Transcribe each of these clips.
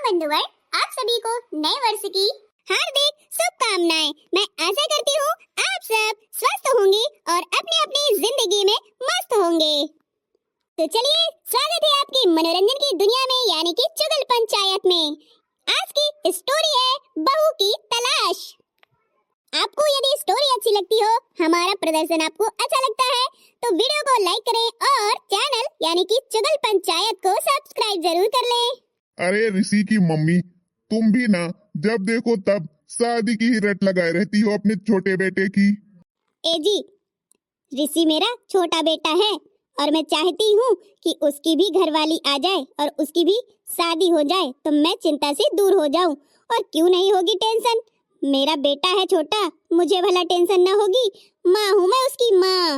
बंधुवर, आप सभी को नए वर्ष की हार्दिक शुभकामनाएं। मैं आशा करती हूँ आप सब स्वस्थ होंगे और अपनी अपनी जिंदगी में मस्त होंगे। तो चलिए, स्वागत है आपकी मनोरंजन की दुनिया में, यानी कि चुगल पंचायत में। आज की स्टोरी है बहू की तलाश। आपको यदि स्टोरी अच्छी लगती हो, हमारा प्रदर्शन आपको अच्छा लगता है, तो वीडियो को लाइक करें और चैनल यानी कि चुगल पंचायत को सब्सक्राइब जरूर कर लें। अरे ऋषि की मम्मी, तुम भी ना जब देखो तब शादी की ही रट लगाए रहती हो अपने छोटे बेटे की। ए जी, ऋषि मेरा छोटा बेटा है और मैं चाहती हूँ कि उसकी भी घरवाली आ जाए और उसकी भी शादी हो जाए, तो मैं चिंता से दूर हो जाऊं। और क्यों नहीं होगी टेंशन, मेरा बेटा है छोटा, मुझे भला टेंशन ना होगी। माँ हूँ मैं उसकी माँ।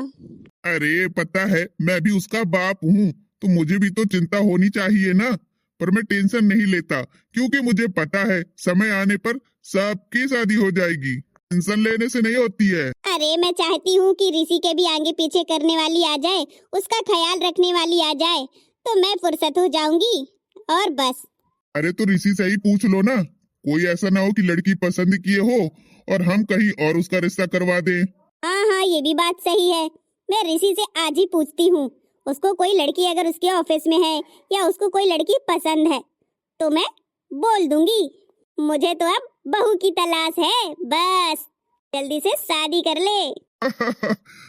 अरे पता है, मैं भी उसका बाप हूँ, तो मुझे भी तो चिंता होनी चाहिए ना। पर मैं टेंशन नहीं लेता, क्योंकि मुझे पता है समय आने पर सबकी शादी हो जाएगी। टेंशन लेने से नहीं होती है। अरे मैं चाहती हूँ कि ऋषि के भी आगे पीछे करने वाली आ जाए, उसका ख्याल रखने वाली आ जाए, तो मैं फुर्सत हो जाऊंगी और बस। अरे तो ऋषि से ही पूछ लो ना, कोई ऐसा ना हो कि लड़की पसंद किए हो और हम कहीं और उसका रिश्ता करवा दें। हाँ, ये भी बात सही है। मैं ऋषि से आज ही पूछती हूँ, उसको कोई लड़की अगर उसके ऑफिस में है या उसको कोई लड़की पसंद है तो मैं बोल दूंगी। मुझे तो अब बहू की तलाश है, बस जल्दी से शादी कर ले।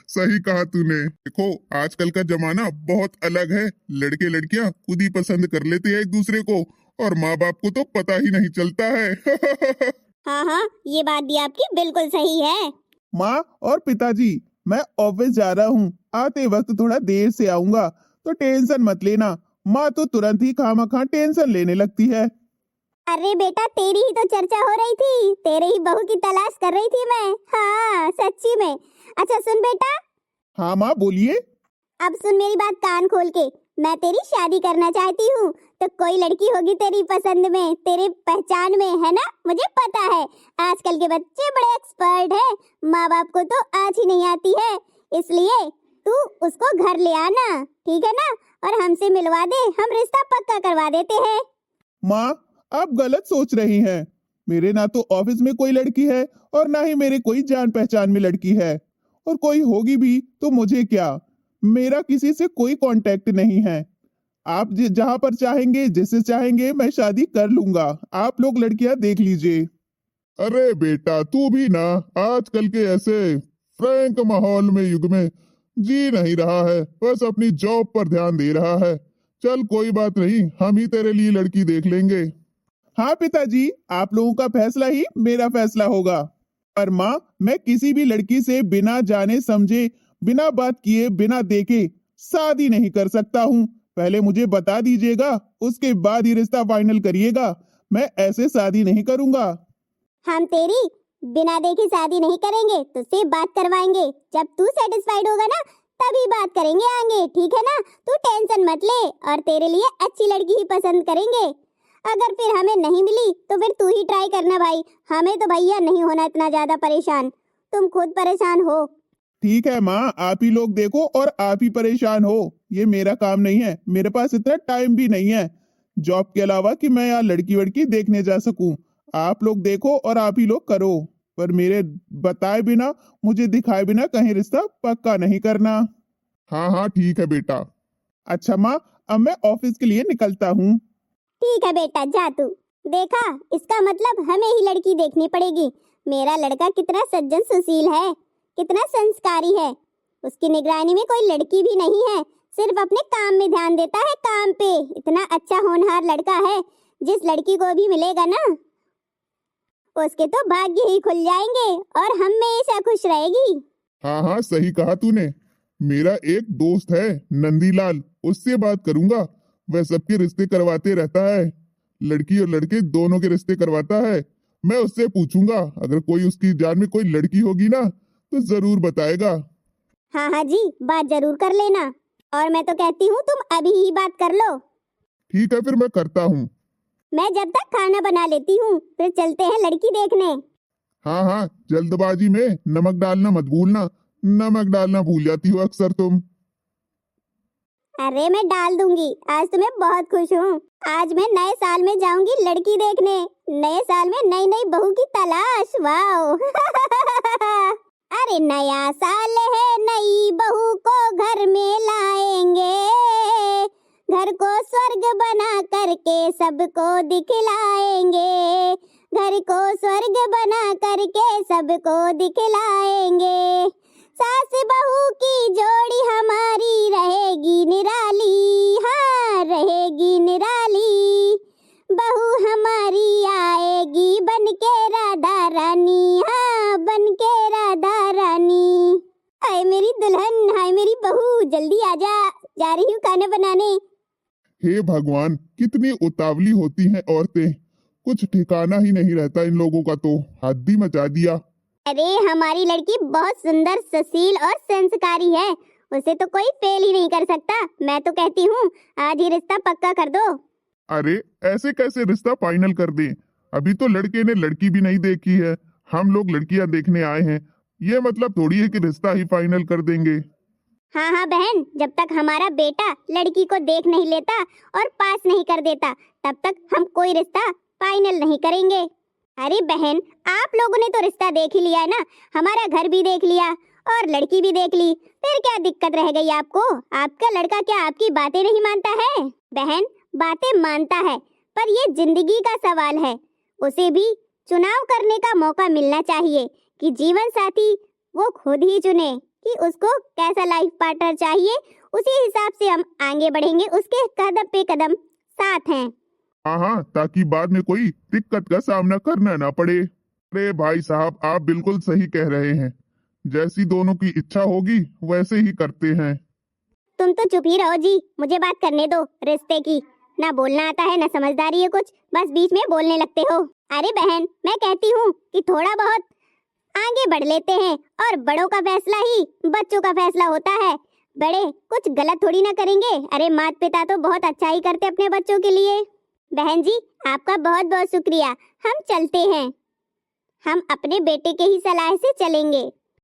सही कहा तूने। देखो, आजकल का जमाना बहुत अलग है। लड़के लड़कियां खुद ही पसंद कर लेते हैं एक दूसरे को, और माँ बाप को तो पता ही नहीं चलता है। हाँ, ये बात भी आपकी बिल्कुल सही है। माँ और पिताजी, मैं ऑफिस जा रहा हूँ, आते वक्त थोड़ा देर से आऊंगा, तो टेंशन मत लेना। माँ तो तुरंत ही खामखा टेंशन लेने लगती है। अरे बेटा, तेरी ही तो चर्चा हो रही थी, तेरे ही बहू की तलाश कर रही थी मैं। हाँ, सच्ची में। अच्छा सुन बेटा। हाँ माँ, बोलिए। अब सुन मेरी बात कान खोल के। मैं तेरी शादी करना चाहती हूँ, तो कोई लड़की होगी तेरी पसंद में, तेरे पहचान में, है ना? मुझे पता है आजकल के बच्चे बड़े एक्सपर्ट हैं, माँ बाप को तो आज ही नहीं आती है। इसलिए तू उसको घर ले आना, ठीक है ना? और हमसे मिलवा दे, हम रिश्ता पक्का करवा देते हैं। माँ, आप गलत सोच रही हैं। मेरे ना तो ऑफिस में कोई लड़की है और ना ही मेरे कोई जान पहचान में लड़की है, और कोई होगी भी तो मुझे क्या। मेरा किसी से कोई कांटेक्ट नहीं है। आप जहाँ पर चाहेंगे, जिससे चाहेंगे, मैं शादी कर लूंगा। आप लोग लड़कियां देख लीजिए। अरे बेटा, तू भी ना आजकल के ऐसे फ्रैंक माहौल में, युग में जी नहीं रहा है, बस अपनी जॉब पर ध्यान दे रहा है। चल कोई बात नहीं, हम ही तेरे लिए लड़की देख लेंगे। हाँ पिताजी, आप लोगों का फैसला ही मेरा फैसला होगा। पर माँ, मैं किसी भी लड़की से बिना जाने समझे, बिना बात किए, बिना देखे शादी नहीं कर सकता हूँ। पहले मुझे बता दीजिएगा, उसके बाद ही रिश्ता फाइनल करिएगा। मैं ऐसे शादी नहीं करूँगा। हम तेरी बिना देखे शादी नहीं करेंगे, तुझसे बात करवाएंगे। जब तू सेटिस्फाइड होगा ना, तभी बात करेंगे आगे, ठीक है ना? तू टेंशन मत ले, और तेरे लिए अच्छी लड़की ही पसंद करेंगे। अगर फिर हमें नहीं मिली तो फिर तू ही ट्राई करना भाई। हमें तो भैया नहीं होना इतना ज्यादा परेशान, तुम खुद परेशान हो। ठीक है माँ, आप ही लोग देखो और आप ही परेशान हो। ये मेरा काम नहीं है, मेरे पास इतना टाइम भी नहीं है जॉब के अलावा कि मैं यहाँ लड़की वड़की देखने जा सकूं। आप लोग देखो और आप ही लोग करो, पर मेरे बताए बिना, मुझे दिखाए बिना कहीं रिश्ता पक्का नहीं करना। हाँ हाँ ठीक है बेटा। अच्छा माँ, अब मैं ऑफिस के लिए निकलता हूँ। ठीक है बेटा, जा तू। देखा, इसका मतलब हमें ही लड़की देखनी पड़ेगी। मेरा लड़का कितना सज्जन सुशील है, कितना संस्कारी है। उसकी निगरानी में कोई लड़की भी नहीं है, सिर्फ अपने काम में ध्यान देता है, काम पे। इतना अच्छा होनहार लड़का है, जिस लड़की को भी मिलेगा ना, उसके तो भाग्य ही खुल जाएंगे और हमेशा खुश रहेगी। हाँ हाँ सही कहा तूने। मेरा एक दोस्त है नंदीलाल, उससे बात करूंगा। वह सबके रिश्ते करवाते रहता है, लड़की और लड़के दोनों के रिश्ते करवाता है। मैं उससे पूछूंगा, अगर कोई उसकी जान में कोई लड़की होगी ना तो जरूर बताएगा। हाँ जी, बात जरूर कर लेना। और मैं तो कहती हूँ तुम अभी ही बात कर लो। ठीक है, फिर मैं करता हूँ। मैं जब तक खाना बना लेती हूँ, फिर चलते हैं लड़की देखने। हाँ हाँ, जल्दबाजी में नमक डालना मत भूलना। नमक डालना भूल जाती हो अक्सर तुम। अरे मैं डाल दूंगी, आज तो मैं बहुत खुश हूँ। आज मैं नए साल में जाऊंगी लड़की देखने, नए साल में नई नई बहू की तलाश। वाओ अरे नया साल है, नई बहू को घर में लाएंगे, घर को स्वर्ग बना करके सबको दिखलाएंगे, घर को स्वर्ग बना करके सबको दिखलाएंगे। सास बहू की जोड़ी हमारी रहेगी निराली, हाँ रहेगी निराली। बहू हमारी आएगी बनके राधा रानी, हाँ बनके राधा रानी। हाय मेरी दुल्हन, हाय मेरी बहू, जल्दी आजा, जा रही हूँ खाना बनाने। हे भगवान, कितनी उतावली होती हैं औरतें, कुछ ठिकाना ही नहीं रहता इन लोगों का, तो हद ही मचा दिया। अरे हमारी लड़की बहुत सुंदर, सुशील और संस्कारी है, उसे तो कोई फेल ही नहीं कर सकता। मैं तो कहती हूँ आज ही रिश्ता पक्का कर दो। अरे ऐसे कैसे रिश्ता फाइनल कर दें? अभी तो लड़के ने लड़की भी नहीं देखी है, हम लोग लड़कियां देखने आए हैं, ये मतलब थोड़ी है कि रिश्ता ही फाइनल कर देंगे। हाँ हाँ बहन, जब तक हमारा बेटा लड़की को देख नहीं लेता और पास नहीं कर देता, तब तक हम कोई रिश्ता फाइनल नहीं करेंगे। अरे बहन, आप लोगों ने तो रिश्ता देख ही लिया है ना, हमारा घर भी देख लिया और लड़की भी देख ली, फिर क्या दिक्कत रह गई आपको? आपका लड़का क्या आपकी बातें नहीं मानता है? बहन बातें मानता है, पर ये जिंदगी का सवाल है, उसे भी चुनाव करने का मौका मिलना चाहिए कि जीवन साथी वो खुद ही चुने कि उसको कैसा लाइफ पार्टनर चाहिए, उसी हिसाब से हम आगे बढ़ेंगे, उसके कदम पे कदम साथ हैं। हाँ, ताकि बाद में कोई दिक्कत का सामना करना ना पड़े। अरे भाई साहब, आप बिल्कुल सही कह रहे हैं, जैसी दोनों की इच्छा होगी वैसे ही करते हैं। तुम तो चुप ही रहो जी, मुझे बात करने दो रिश्ते की। ना बोलना आता है ना समझदारी है कुछ, बस बीच में बोलने लगते हो। अरे बहन, मैं कहती हूँ कि थोड़ा बहुत आगे बढ़ लेते हैं, और बड़ों का फैसला ही बच्चों का फैसला होता है। बड़े कुछ गलत थोड़ी ना करेंगे। अरे माता पिता तो बहुत अच्छा ही करते अपने बच्चों के लिए। बहन जी आपका बहुत बहुत शुक्रिया, हम चलते हैं, हम अपने बेटे के ही सलाह से चलेंगे।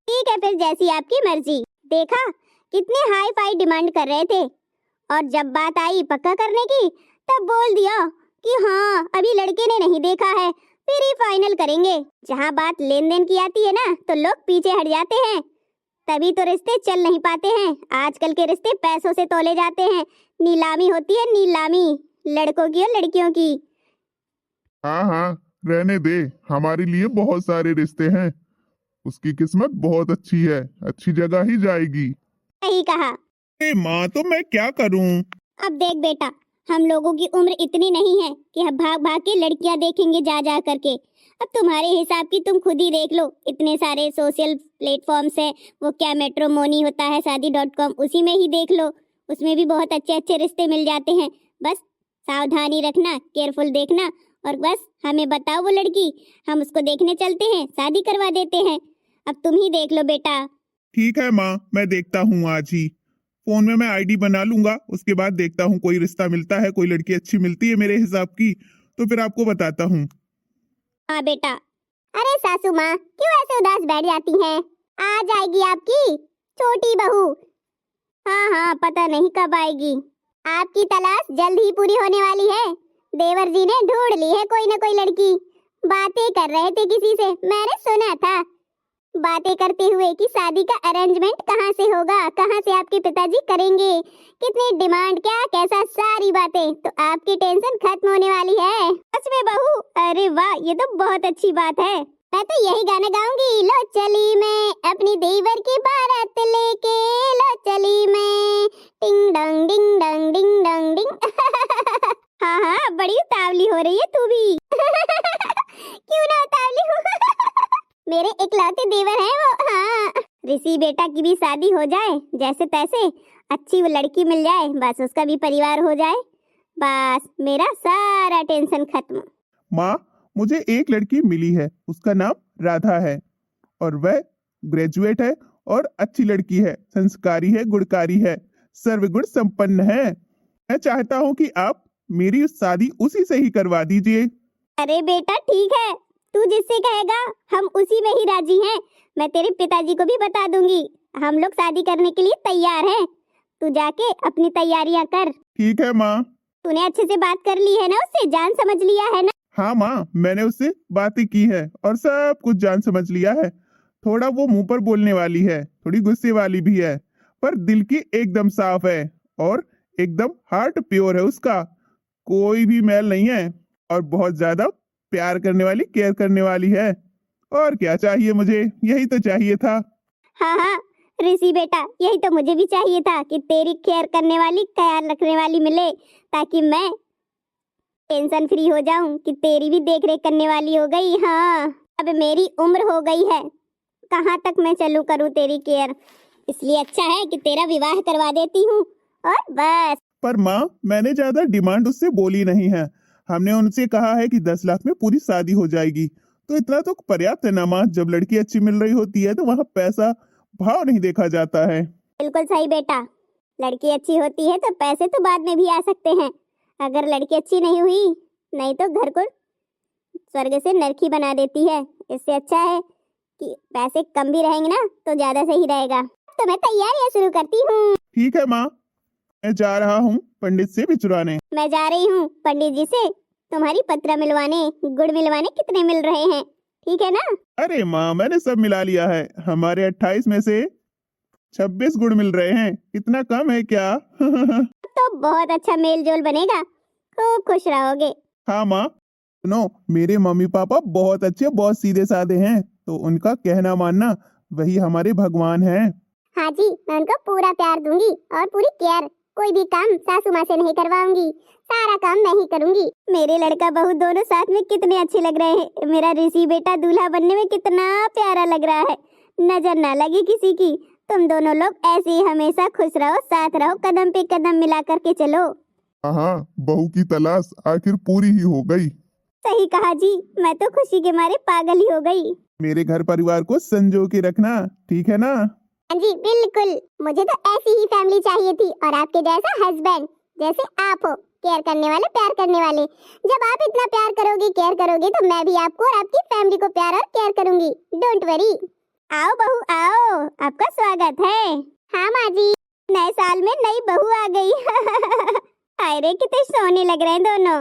ठीक है फिर, जैसी आपकी मर्जी। देखा कितने हाई फाई डिमांड कर रहे थे, और जब बात आई पक्का करने की तब बोल दिया कि हाँ अभी लड़के ने नहीं देखा है, फिर ही फाइनल करेंगे। जहाँ बात लेन देन की आती है ना, तो लोग पीछे हट जाते हैं, तभी तो रिश्ते चल नहीं पाते हैं। आजकल के रिश्ते पैसों से तोले जाते हैं, नीलामी होती है, नीलामी, लड़कों की और लड़कियों की। हाँ, रहने दे, हमारे लिए बहुत सारे रिश्ते हैं, उसकी किस्मत बहुत अच्छी है, अच्छी जगह ही जाएगी। सही कहा। माँ तो मैं क्या करूँ? अब देख बेटा, हम लोगों की उम्र इतनी नहीं है कि हम भाग भाग के लड़कियां देखेंगे जा जा करके। अब तुम्हारे हिसाब की तुम खुद ही देख लो, इतने सारे सोशल प्लेटफॉर्म्स है, वो क्या मैट्रिमोनी होता है, शादी.com, उसी में ही देख लो, उसमें भी बहुत अच्छे अच्छे रिश्ते मिल जाते हैं। बस सावधानी रखना, केयरफुल देखना, और बस हमें बताओ वो लड़की, हम उसको देखने चलते हैं, शादी करवा देते हैं। अब तुम ही देख लो बेटा। ठीक है माँ, मैं देखता हूँ आज ही, फोन में मैं आईडी बना लूंगा, उसके बाद देखता हूँ कोई रिश्ता मिलता है, कोई लड़की अच्छी मिलती है मेरे हिसाब की, तो फिर आपको बताता हूँ। हाँ बेटा। अरे सासू माँ क्यों ऐसे उदास बैठ जाती हैं? आ जाएगी आपकी छोटी बहू। हाँ हाँ, पता नहीं कब आएगी। आपकी तलाश जल्द ही पूरी होने वाली है। देवर जी ने ढूंढ ली है कोई ना कोई लड़की। बातें कर रहे थे किसी से, मैंने सुना था, बातें करते हुए कि शादी का अरेंजमेंट कहाँ से होगा, कहाँ से आपके पिताजी करेंगे, कितनी डिमांड, क्या कैसा, सारी बातें। तो आपकी टेंशन खत्म होने वाली है। सच में बहू? अरे वाह, ये तो बहुत अच्छी बात है। मैं तो यही गाना गाऊंगी, लो चली मैं अपनी देवर की बारात लेके, लो चली मैं, टिंग डंग डिंग डंग डिंग डंग डिंग। हाँ हाँ, बड़ी उतावली हो रही है तू भी। क्यों ना उतावली हूँ। मेरे इकलौते देवर हैं वो। हाँ, ऋषि बेटा की भी शादी हो जाए जैसे तैसे, अच्छी वो लड़की मिल जाए, बस उसका भी परिवार हो जाए, बस मेरा सारा टेंशन खत्म। माँ, मुझे एक लड़की मिली है, उसका नाम राधा है, और वह ग्रेजुएट है और अच्छी लड़की है, संस्कारी है, गुणकारी है, सर्वगुण संपन्न है। मैं चाहता हूँ कि आप मेरी शादी उसी से ही करवा दीजिए। अरे बेटा ठीक है, तू जिससे कहेगा हम उसी में ही राजी हैं। मैं तेरे पिताजी को भी बता दूंगी, हम लोग शादी करने के लिए तैयार हैं। तू जाके अपनी तैयारियां कर। ठीक है माँ। तूने अच्छे से बात कर ली है ना उससे, जान समझ लिया है ना? हाँ माँ, मैंने उससे बातें की है और सब कुछ जान समझ लिया है। थोड़ा वो मुंह पर बोलने वाली है, थोड़ी गुस्से वाली भी है, पर दिल की एकदम साफ है और एकदम हार्ट प्योर है उसका, कोई भी मैल नहीं है और बहुत ज्यादा प्यार करने वाली, केयर करने वाली है। और क्या चाहिए मुझे, यही तो चाहिए था। हाँ हाँ ऋषि बेटा, यही तो मुझे भी चाहिए था कि तेरी केयर करने वाली, ख्याल रखने वाली मिले, ताकि मैं टेंशन फ्री हो जाऊं कि तेरी भी देख रेख करने वाली हो गई। हाँ अब मेरी उम्र हो गई है, कहाँ तक मैं चलूं करूं तेरी केयर, इसलिए अच्छा है कि तेरा विवाह करवा देती हूँ और बस। पर माँ, मैंने ज्यादा डिमांड उससे बोली नहीं है। हमने उनसे कहा है कि 10 लाख में पूरी शादी हो जाएगी, तो इतना तो पर्याप्त है ना माँ। जब लड़की अच्छी मिल रही होती है तो वहाँ पैसा भाव नहीं देखा जाता है। बिल्कुल सही बेटा, लड़की अच्छी होती है तो पैसे तो बाद में भी आ सकते हैं। अगर लड़की अच्छी नहीं हुई, नहीं तो घर को स्वर्ग से नरकी बना देती है। इससे अच्छा है कि पैसे कम भी रहेंगे ना तो ज्यादा सही रहेगा। तो मैं तैयारियां शुरू करती हूँ। ठीक है माँ, मैं जा रहा हूँ पंडित से बिछुड़ाने। मैं जा रही हूँ पंडित जी से तुम्हारी पत्र मिलवाने, गुड़ मिलवाने। कितने मिल रहे हैं, ठीक है ना? अरे माँ, मैंने सब मिला लिया है। हमारे 28 में से 26 गुड़ मिल रहे हैं, इतना कम है क्या? तो बहुत अच्छा मेल जोल बनेगा, खूब खुश रहोगे। हाँ माँ, सुनो, मेरे मम्मी पापा बहुत अच्छे, बहुत सीधे साधे हैं, तो उनका कहना मानना, वही हमारे भगवान हैं। हाँ जी, मैं उनको पूरा प्यार दूंगी और पूरी केयर। कोई भी काम सासू माँ से नहीं करवाऊंगी, सारा काम मैं ही करूंगी। मेरे लड़का बहू दोनों साथ में कितने अच्छे लग रहे हैं। मेरा ऋषि बेटा दूल्हा बनने में कितना प्यारा लग रहा है, नजर ना लगे किसी की। तुम दोनों लोग ऐसे ही हमेशा खुश रहो, साथ रहो, कदम पे कदम मिला करके चलो। हाँ, बहू की तलाश आखिर पूरी ही हो गई। सही कहा जी, मैं तो खुशी के मारे पागल ही हो गई। मेरे घर परिवार को संजो के रखना, ठीक है ना? हाँ जी बिल्कुल, मुझे तो ऐसी ही फैमिली चाहिए थी और आपके जैसा हस्बैंड, जैसे आप हो, केयर करने वाले, प्यार करने वाले। जब आप इतना प्यार करोगे, केयर करोगे, तो मैं भी आपको और आपकी फैमिली को प्यार और केयर करूंगी। Don't worry. आओ बहू आओ, आपका स्वागत है। हाँ माँ जी, नए साल में नई बहू आ गई। हाय रे, कितने सोने लग रहे हैं दोनों।